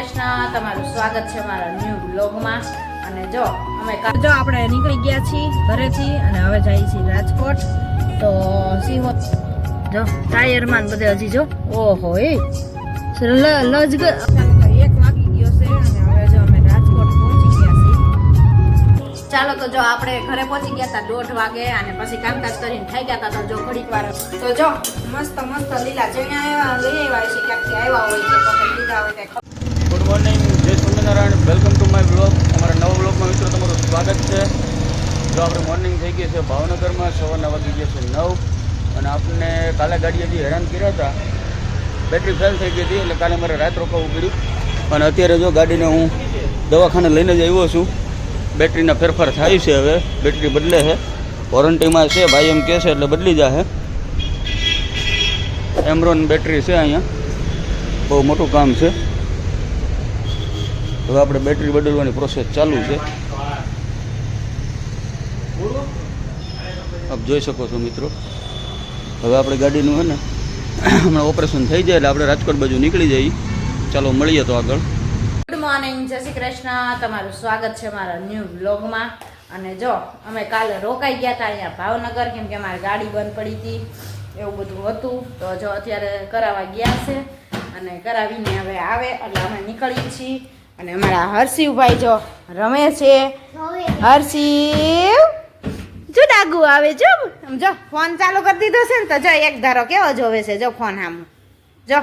કૃષ્ણ, તમારું સ્વાગત છે મારા ન્યૂ બ્લોગમાં. અને જો આપણે નીકળી ગયા છીએ ઘરેથી અને હવે જઈએ છીએ રાજકોટ. તો સિંહો જો ટાયરમાં બધે હજી જો ઓહો એ લજગ 1 વાગી ગયો છે અને હવે જો અમે રાજકોટ પહોંચી ગયા છીએ. ચાલો તો જો આપણે ઘરે પહોંચી ગયા હતા 1:30 વાગે અને પછી કામકાજ કરીને થઈ ગયા હતા. તો જો ઘડીક વાર તો જો મસ્ત લીલા ચણિયા લઈ આવ્યા છે, ક્યાંકથી આવ્યા હોય કે પકડી લીધા હોય કંઈક. ગુડ મોર્નિંગ, જય Swaminarayan, welcome to my blog. અમારા નવા બ્લોગમાં મિત્રો તમારું સ્વાગત છે. જો આપણે મોર્નિંગ થઈ ગઈ છે ભાવનગરમાં, સવારના વાગી ગયા છે 9 અને આપણને કાલે ગાડી હજી હેરાન કર્યા હતા, બેટરી ફેલ થઈ ગઈ હતી એટલે કાલે મારે રાત રોકાવું પડ્યું. અને અત્યારે જો ગાડીને હું દવાખાને લઈને જ આવ્યો છું. બેટરીના ફેરફાર થાય છે, હવે બેટરી બદલે છે, વોરંટીમાં છે, ભાઈ એમ કહે છે એટલે બદલી જશે. એમરોન બેટરી છે અહીંયા, બહુ મોટું કામ છે. હવે આપણે બેટરી બદલવાની પ્રોસેસ ચાલુ છે. આપ જોઈ શકો છો મિત્રો. હવે આપણે ગાડીનું છે ને હમણાં ઓપરેશન થઈ જાય એટલે આપણે રાજકોટ બાજુ નીકળી જઈએ. ચાલો મળીએ તો આગળ. ગુડ મોર્નિંગ, જય શ્રી કૃષ્ણ, તમારું સ્વાગત છે મારા ન્યૂ બ્લોગમાં. અને જો અમે કાલે રોકાઈ ગયા હતા અહીંયા ભાવનગર, કેમ કે અમારી ગાડી બંધ પડી હતી, એવું બધું હતું. તો જો અત્યારે કરાવવા ગયા છે અને કરાવીને હવે આવે એટલે અમે નીકળીએ છીએ. અને અમારા હર્ષિવભાઈ જો રમે છે. હર્ષિવ જો ડાગુ આવે જો જો ફોન ચાલુ કરી દીધો છે ને તો જો એક ધારો કેવો જોવે છે જો ફોન આમ જો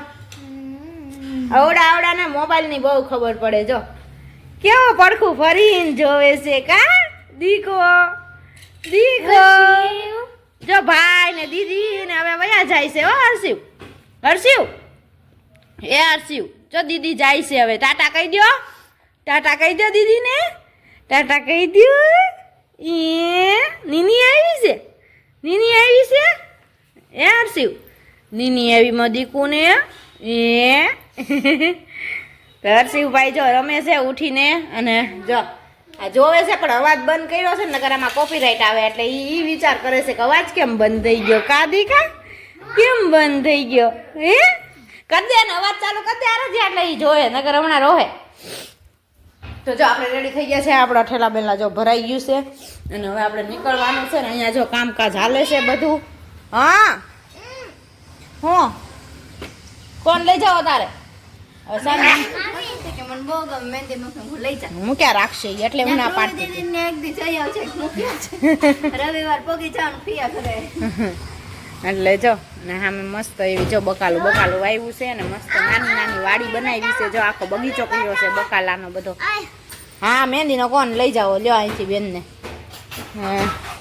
આવડાને મોબાઈલની બહુ ખબર પડે. જો કેવો પડખું ફરીને જોવે છે કા દીકો જો ભાઈ ને દીદી ને હવે વયા જાય છે. હો હર્ષિવ એ હર્ષિવ જો દીદી જાય છે, હવે ટાટા કહી દો દીદીને, ટાટા કહી દો. નીની આવી છે એ હર્ષિવ, નીની આવી મદીકુને એ હર્ષિવભાઈ જો રમે છે ઉઠીને અને જો આ જોવે છે પણ અવાજ બંધ કર્યો છે ને, નકર આમાં કોપીરાઇટ આવે એટલે એ વિચાર કરે છે કે અવાજ કેમ બંધ થઈ ગયો, કાદીકા કેમ બંધ થઈ ગયો. હે કરી દે ને અવાજ ચાલુ કરી દે આરે એટલે એ જોવે, નકર હમણાં રોહે. તો જો આપણે રેડી થઈ ગયા છે, આપણા ઠેલા બેલા જો ભરાઈ ગયું છે અને હવે આપણે નીકળવાનું છે ને. અહીંયા જો કામકાજ હાલે છે બધું. હા હું કોણ લઈ જાઓ તારે? હવે સામે હું ક્યાં રાખશે એટલે હું ના પાડતી રવિવાર પોગી જવાનું પિયા કરે. એટલે જો ને સામે મસ્ત એવી જો બકાલું વાવ્યું છે ને મસ્ત નાની વાડી બનાવી છે. જો આખો બગીચો કર્યો છે બકાલાનો બધો. હા મહેંદીનો કોણ લઈ જાઓ લ્યો અહીંથી બેનને.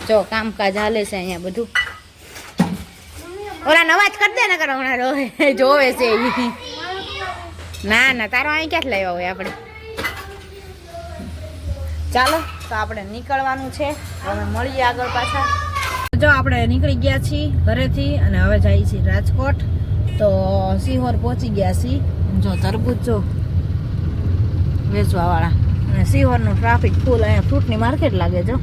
જો કામકાજ હાલે છે અહીંયા બધું. ઓલા અવાજ કરી દે ને કરો હમણાં જોવે છે એ. ના તારો અહીં ક્યાંથી લાવ્યા હોય આપણે. ચાલો તો આપણે નીકળવાનું છે, હવે મળીએ આગળ પાછા. જો આપણે નીકળી ગયા છીએ ઘરેથી અને હવે જઈએ છીએ રાજકોટ. તો સિહોર પહોંચી ગયા છીએ. જો તરબૂચ જો વેચવાવાળા અને સિહોરનું ટ્રાફિક ફૂલ. અહીંયા ફ્રૂટની માર્કેટ લાગે જો,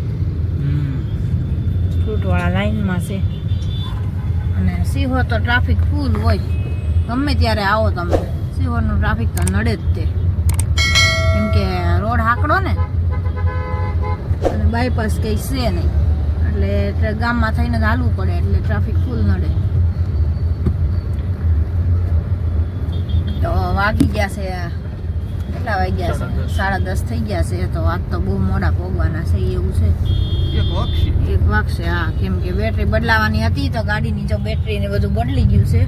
ફ્રૂટવાળા લાઈનમાં છે. અને સિહોર તો ટ્રાફિક ફૂલ હોય, ગમે ત્યારે આવો તમે સિહોરનું ટ્રાફિક તો નડે જ તે, કેમ કે રોડ હાકડો ને અને બાયપાસ કંઈ છે નહીં એટલે ગામમાં થઈને જ હાલવું પડે એટલે ટ્રાફિક ફૂલ નડે. તો વાગી ગયા છે, કેટલા વાગ્યા છે? 10:30 થઈ ગયા છે. તો આજ તો બહુ મોડા પોગવાના છે એવું છે. 1 વાગશે. હા, કેમ કે બેટરી બદલાવાની હતી તો ગાડીની જો બેટરી ને બધું બદલી ગયું છે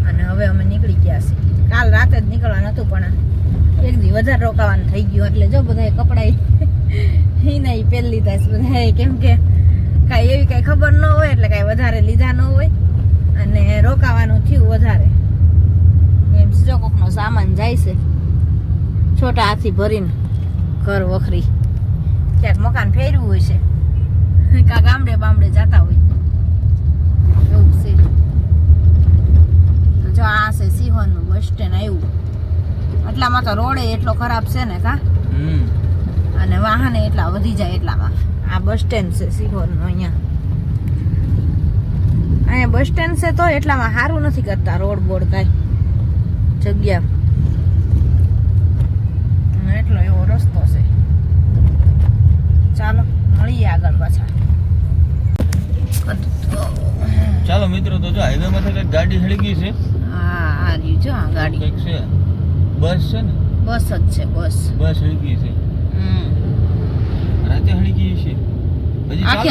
અને હવે અમે નીકળી ગયા છીએ. કાલ રાતે જ નીકળવાનું હતું પણ એક દી વધારે રોકાવાનું થઈ ગયું એટલે જો બધા કપડાં નહીં પહેરી લીધા છે બધા, કેમ કે કાંઈ એવી કાંઈ ખબર ન હોય એટલે કાંઈ વધારે લીધા ન હોય અને રોકાવાનું થયું વધારે. એમ જો કોકનો સામાન જાય છે છોટા હાથી ભરીને ઘર વખરી, ક્યાંક મકાન ફેરવું હોય છે, કાં ગામડે બામડે જતા હોય એવું છે. તો જો આ છે સિહોરનું બસ સ્ટેન્ડ આવ્યું. એટલામાં તો રોડે એટલો ખરાબ છે ને કા, અને વાહને એટલા વધી જાય એટલામાં. આ બસ સ્ટેન્ડ છે સિહોરનું. અહીંયા બસ સ્ટેન્ડ છે તો એટલામાં સારું નથી કરતા રોડ બોર્ડ કાંઈ જગ્યા. એટલો એવો રસ્તો છે. ચાલો મળીએ આગળ પાછા. ચાલો મિત્રો, તો જો હાઈવે માંથી કઈક ગાડી હળી છે. હા આ રહ્યું જો આ ગાડી કઈક છે, બસ છે ને, બસ જ છે બસ. બસ હળી છે. રાતે હળી છે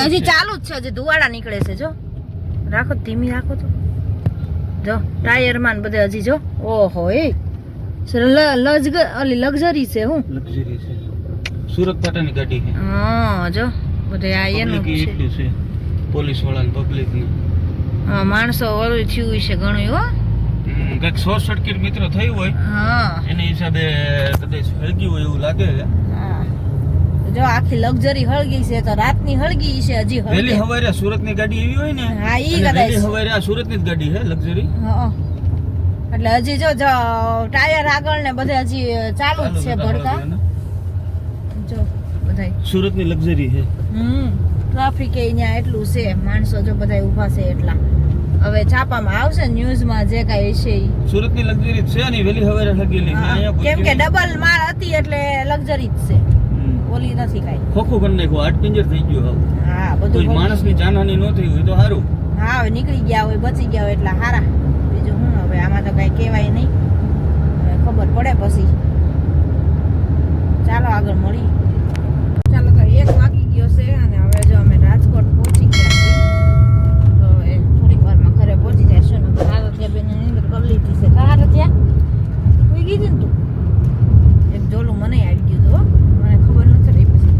હજી ચાલુ જ છે. હજી ધુવાડા નીકળે છે. જો રાખો ધીમી રાખો તો. જો ટાયર માં બધે હજી જો. ઓહો એ લક્ઝરી છે. હું લક્ઝરી છે. સુરત પાટાની ગાડી છે. હા જો બધે આ એનું છે. એટલું છે પોલીસ વાળા પબ્લિક ને. હા માણસો ઓલું થયું છે ઘણું હો. કઈક શોર્ટ સર્કિટ મિત્રો થયું હોય. હા એની હિસાબે કદાચ હળગી હોય એવું લાગે છે. હા જો આખી લક્ઝરી હળગી છે તો રાતની હળગી છે. હજી વેલી હવારે સુરત ની ગાડી એવી હોય ને. હા ઈ કદાચ વેલી હવારે આ સુરત ની જ ગાડી છે લક્ઝરી. હા એટલે હજી જો ટાયર આગળ ને બધે હજી ચાલુ જ છે ભડકા. જો બધાય સુરત ની લક્ઝરી છે. ટ્રાફિક અહીંયા એટલું છે. માણસો જો બધા ઊભા છે એટલા. હવે છાપામાં આવશે ન્યૂઝમાં જે કાંઈ છે ઈ. સુરત ની લક્ઝરી છે ને વેલી હવારે હગેલી કેમ કે ડબલ માળ હતી એટલે લક્ઝરી જ છે. ઓલી નથી કાંઈ. ખોખું કરી નાખ્યું, હાડ પિંજર થઈ ગયું. હા બધું માણસ ની જાનહાની ન થઈ હોય તો સારું. હા હવે નીકળી ગયા હોય, બચી ગયા હોય એટલે સારા. બીજું શું હવે આમાં તો કાંઈ કહેવાય નહીં. હવે ખબર પડે પછી. ચાલો આગળ મળી. ચાલો તો 1 વાગી ગયો છે અને હવે જો અમે રાજકોટ પહોંચી ગયા છીએ. તો હવે થોડીક વારમાં ઘરે પહોંચી જઈશું. ને હારથિયા બેન નીંદર કરી લીધી છે. હારથિયા સુઈ ગઈ હતી ને તું? એક જોલું મને આવી ગયું હતું. મને ખબર નથી રહી પછી.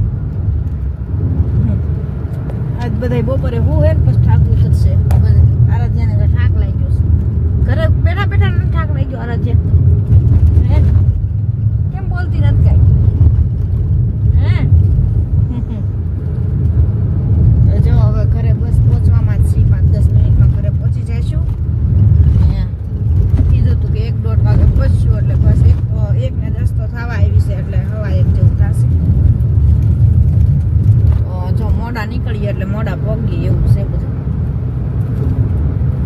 આજ બધા બપોરે હું હે ને પછી ઠાકુર થશે. આરાધ્યાને તો ઠાક લાગી ગયો છે. ઘરે બેઠા બેઠા ને ઠાક લાગી ગયો આરાધ્યા. કેમ બોલતી નથી કાંઈ? જો હવે ઘરે બસ પહોંચવામાં જ છે. 5-10 મિનિટમાં ઘરે પહોંચી જઈશું. કીધું હતું કે 1-1.5 વાગે પહોંચશું એટલે બસ 1:10 તો થવા આવી છે એટલે 1:15 જેવું થશે. જો મોડા નીકળીએ એટલે મોડા પગીએ એવું છે બધું.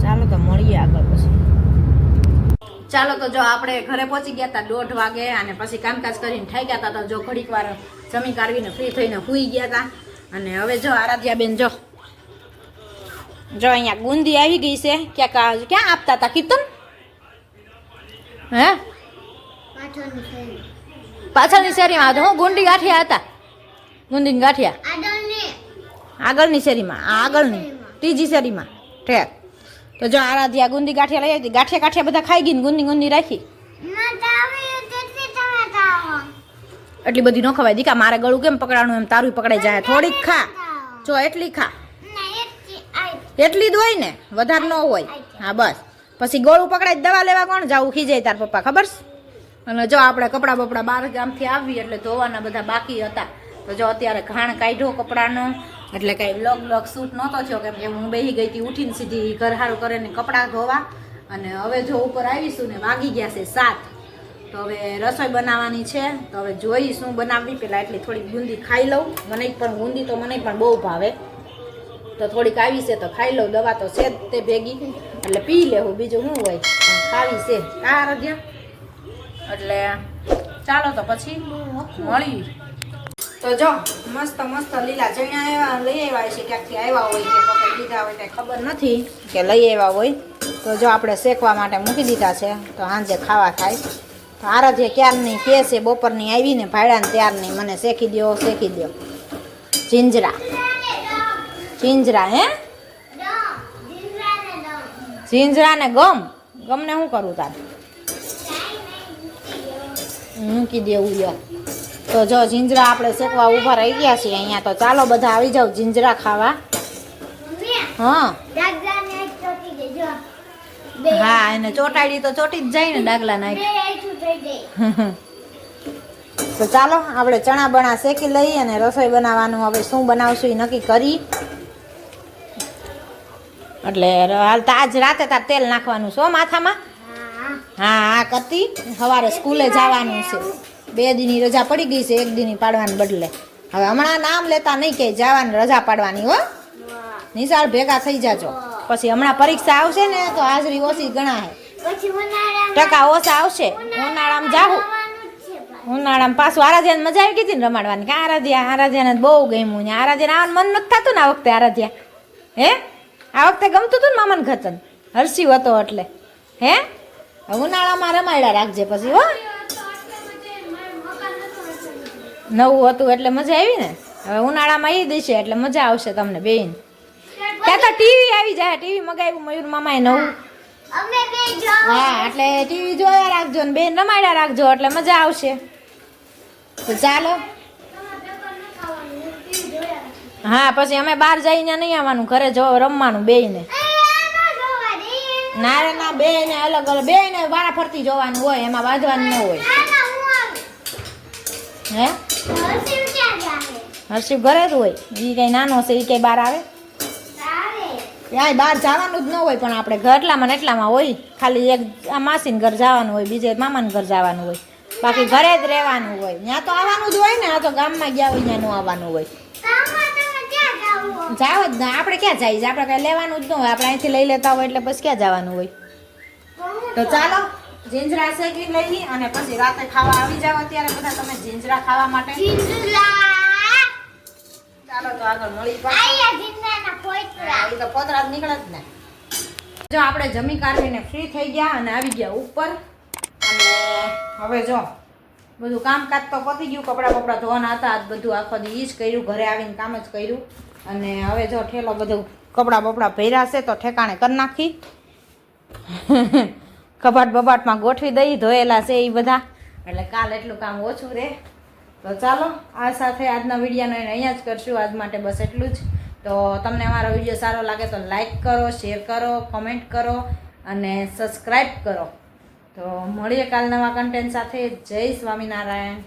ચાલો તો મળીએ આગળ પછી. ચાલો તો જો આપણે ઘરે પહોંચી ગયા હતા 1:30 વાગે અને પછી કામકાજ કરીને થઈ ગયા હતા. તો જો ઘડીક વાર જમી કાઢવીને ફ્રી થઈને સૂઈ ગયા હતા. અને હવે જો આરાધ્યાબેન જો અહીંયા ગુંદી આવી ગઈ છે. ક્યાં આપતા હતા કીર્તન? હે પાછળની શેરીમાં તો હું ગુંદી ગાંઠિયા હતા. ગુંદી ગાંઠિયા આગળની શેરીમાં. આગળની ત્રીજી શેરીમાં ઠેક. તો જો આરાધ્યા ગુંદી ગાંઠિયા લઈ આવી. ગાંઠિયા બધા ખાઈ ગઈ ને ગુંદી રાખી. એટલી બધી ન ખવાય દીકા. મારે ગળું કેમ પકડાનું એમ તારું પકડાઈ જાય. થોડીક ખા જો, એટલી ખા. એટલી જ હોય ને, વધારે ન હોય. હા બસ પછી ગળું પકડાય. દવા લેવા કોણ જાવું? ખીજાય તાર પપ્પા ખબર છે. અને જો આપણે કપડાં બપડા 12 ગામથી આવી એટલે ધોવાના બધા બાકી હતા. તો જો અત્યારે ઘાણ કાઢ્યો કપડાનો એટલે કાંઈ વ્લોગ શૂટ નહોતો થયો કેમ કે હું બેસી ગઈ હતી ઉઠીને સીધી ઘર હારું કરીને કપડાં ધોવા. અને હવે જો ઉપર આવીશું ને વાગી ગયા છે 7. તો હવે રસોઈ બનાવવાની છે. તો હવે જોઈ શું બનાવવી. પહેલાં એટલી થોડીક બુંદી ખાઈ લઉં. મને પણ બુંદી તો મને પણ બહુ ભાવે. તો થોડીક આવી છે તો ખાઈ લઉં. દવા તો છે જ તે ભેગી એટલે પી લેવું. બીજું શું હોય, ખાવી છે આરાધ્યા. એટલે ચાલો તો પછી મળી. તો જો મસ્ત લીલા ચણા લઈ આવ્યા છે. ક્યાંકથી આવ્યા હોય કે પકડી દીધા હોય કંઈ ખબર નથી કે લઈ આવ્યા હોય. તો જો આપણે શેકવા માટે મૂકી દીધા છે. તો સાંજે ખાવા થાય. તો આરાધ્યા ક્યારની કે છે બપોરની આવીને ભાડ્યાને ત્યારની મને શેકી દો. જીંજરા હે જીંજરા ને ગમને શું કરું તારે? મૂકી દેવું યો. તો જો જીંજરા આપણે શેકવા ઊભા રહી ગયા છીએ અહીંયા. તો ચાલો બધા આવી જાવ જીંજરા ખાવા. હા હા એને ચોટાડી તો ચોટી જ જાય ને ડાગલા નાખ. તો ચાલો આપણે ચણા બણા શેકી લઈએ અને રસોઈ બનાવવાનું હવે શું બનાવશું એ નક્કી કરી. એટલે હાલ તો આજ રાતે તાર તેલ નાખવાનું છે માથામાં. હા કરતી સવારે સ્કૂલે જવાનું છે. 2 દીની રજા પડી ગઈ છે. 1 દીની પાડવાને બદલે હવે હમણાં નામ લેતા નહીં કે જવાની રજા પાડવાની હો. નિશાળ ભેગા થઈ જાજો. પછી હમણાં પરીક્ષા આવશે ને તો હાજરી ઓછી ગણાય. ટકા ઓછા આવશે. ઉનાળામાં જાહું. ઉનાળામાં પાછું આરાધ્યાને મજા આવી ગઈ હતી ને રમાડવાની કે આરાધ્યાને બહુ ગમ્યું ને આરાધ્યાને આવવાનું મન નથી થતું ને આ વખતે આરાધ્યા હે આ વખતે ગમતું હતું ને મામાને ઘતન હર્ષિવ હતો એટલે હે ઉનાળામાં રમાડ્યા રાખજે પછી હો નવું હતું એટલે મજા આવી ને હવે ઉનાળામાં એ દેશે એટલે મજા આવશે તમને બેન ત્યાં તો ટીવી આવી જાય ટીવી મગાવ્યું મયુર મામાએ નવું હા એટલે ટીવી જોયા રાખજો ને બેન રમાડ્યા રાખજો એટલે મજા આવશે તો ચાલો હા પછી અમે બહાર જઈને નહીં આવવાનું ઘરે જો રમવાનું બેયને ના રે ના બેયને અલગ અલગ બેયને વારા ફરતી જોવાનું હોય એમાં બાંધવાનું ન હોય હે હર્ષિવ ઘરે જ હોય એ કઈ નાનો છે એ કઈ બહાર આવે ત્યાં બહાર જવાનું જ ન હોય પણ આપણે ઘરલામાં ને એટલામાં હોય ખાલી એક આ માસીને ઘર જવાનું હોય બીજે મામાને ઘર જવાનું હોય બાકી ઘરે જ રહેવાનું હોય ત્યાં તો આવવાનું જ હોય ને આ તો ગામમાં ગયા હોય ત્યાં ન આવવાનું હોય જાવ જ ના આપણે ક્યાં જઈએ આપણે કઈ લેવાનું જ ન હોય આપણે અહીંથી લઈ લેતા હોય એટલે પછી ક્યાં જવાનું હોય તો ચાલો જીંજરા શેકી લઈ અને પછી રાતે ખાવા આવી જાવ અત્યારે બધા તમે જીંજરા ખાવા માટે ચાલો તો આગળ મળી તો પોતરા જ નીકળે જ ને જો આપણે જમી કાઢીને ફ્રી થઈ ગયા અને આવી ગયા ઉપર અને હવે જો બધું કામકાજ તો પતી ગયું કપડાં ધોવાના હતા બધું આખો દી જ કર્યું ઘરે આવીને કામ જ કર્યું અને હવે જો ઠેલો બધું કપડાં ભર્યા છે તો ઠેકાણે કરી નાખી કબાટમાં ગોઠવી દઈ ધોયેલા છે એ બધા એટલે કાલ એટલું કામ ઓછું રહે તો ચાલો આ સાથે આજના વિડીયોનો અહીંયા જ કરશું આજ માટે બસ એટલું જ તો તમને અમારો વિડીયો સારો લાગે તો લાઈક કરો શેર કરો કોમેન્ટ કરો અને સબસ્ક્રાઈબ કરો તો મળીએ કાલ નવા કન્ટેન્ટ સાથે જય સ્વામિનારાયણ